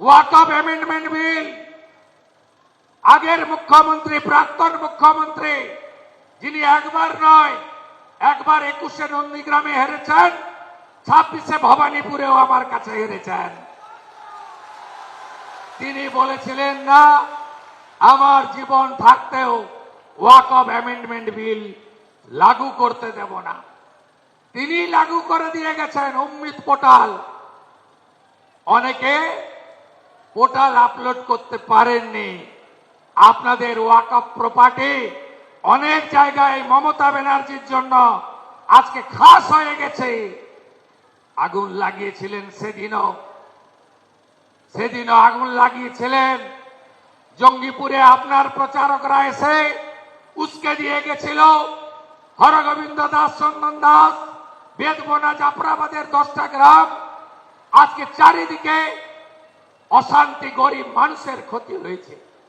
ওয়াকফ amendment bill আগের মুখ্যমন্ত্রী, প্রাক্তন মুখ্যমন্ত্রী, যিনি একবার নয় একবার 21-এ নন্দীগ্রামে হেরেছেন, 26-এ ভবানীপুরেও আমার কাছে হেরেছেন। তিনি বলেছিলেন না আমার জীবন থাকতেও ওয়াকফ অ্যামেন্ডমেন্ট বিল লাগু করতে দেব না। তিনি লাগু করে দিয়ে গেছেন উম্মিদ পোর্টাল। অনেকে পোর্টাল আপলোড করতে পারেননি। আপনাদের ওয়াকফ প্রপার্টি অনেক জায়গায় মমতা ব্যানার্জির জন্য আজকে খাস হয়ে গেছে। আগুন লাগিয়েছিলেন সেদিনও আগুন লাগিয়েছিলেন। জঙ্গিপুরে আপনার প্রচারকরা এসে উস্কে দিয়ে গেছিল। হরগোবিন্দ দাস, চন্দন দাস, বেদবনা, জাফরাবাদের 10টা গ্রাম। আজকে চারিদিকে অশান্তি, গরিব মানুষের ক্ষতি হয়েছে।